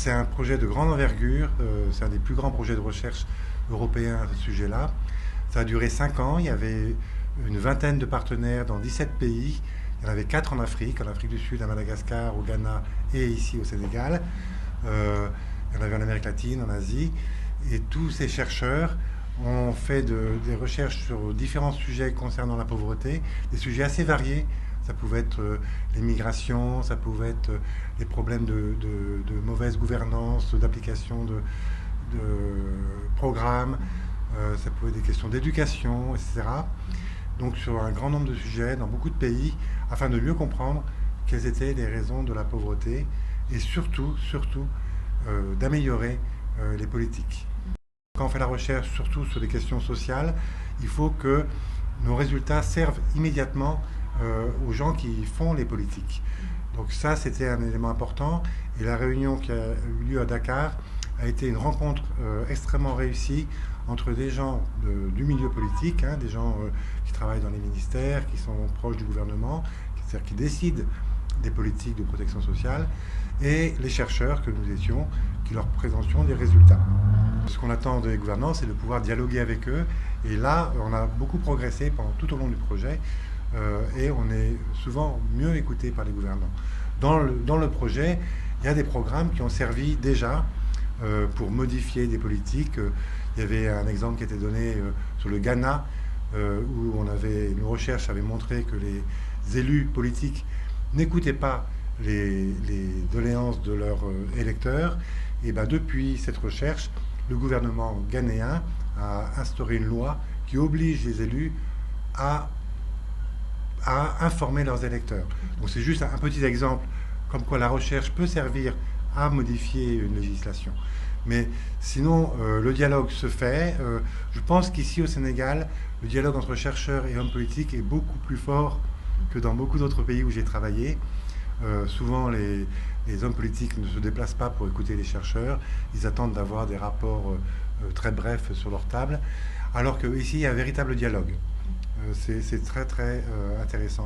c'est un projet de grande envergure, c'est un des plus grands projets de recherche européens à ce sujet-là. Ça a duré 5 ans, il y avait une vingtaine de partenaires dans 17 pays. Il y en avait 4 en Afrique du Sud, à Madagascar, au Ghana et ici au Sénégal. Il y en avait en Amérique latine, en Asie. Et tous ces chercheurs ont fait des recherches sur différents sujets concernant la pauvreté, des sujets assez variés. Ça pouvait être les migrations, ça pouvait être les problèmes de mauvaise gouvernance, d'application de programmes, ça pouvait être des questions d'éducation, etc. Donc sur un grand nombre de sujets, dans beaucoup de pays, afin de mieux comprendre quelles étaient les raisons de la pauvreté et surtout d'améliorer les politiques. Quand on fait la recherche, surtout sur des questions sociales, il faut que nos résultats servent immédiatement aux gens qui font les politiques. Donc ça, c'était un élément important. Et la réunion qui a eu lieu à Dakar a été une rencontre extrêmement réussie entre des gens du milieu politique, des gens qui travaillent dans les ministères, qui sont proches du gouvernement, c'est-à-dire qui décident des politiques de protection sociale, et les chercheurs que nous étions, qui leur présentions des résultats. Ce qu'on attend des gouvernants, c'est de pouvoir dialoguer avec eux. Et là, on a beaucoup progressé tout au long du projet, et on est souvent mieux écouté par les gouvernants. Dans le projet, il y a des programmes qui ont servi déjà pour modifier des politiques. Il y avait un exemple qui était donné sur le Ghana, où nos recherches avaient montré que les élus politiques n'écoutaient pas les doléances de leurs électeurs. Et depuis cette recherche, le gouvernement ghanéen a instauré une loi qui oblige les élus à informer leurs électeurs. Donc c'est juste un petit exemple comme quoi la recherche peut servir à modifier une législation. Mais sinon, le dialogue se fait. Je pense qu'ici au Sénégal, le dialogue entre chercheurs et hommes politiques est beaucoup plus fort que dans beaucoup d'autres pays où j'ai travaillé. Souvent, les hommes politiques ne se déplacent pas pour écouter les chercheurs. Ils attendent d'avoir des rapports très brefs sur leur table. Alors qu'ici, il y a un véritable dialogue. C'est très, très intéressant.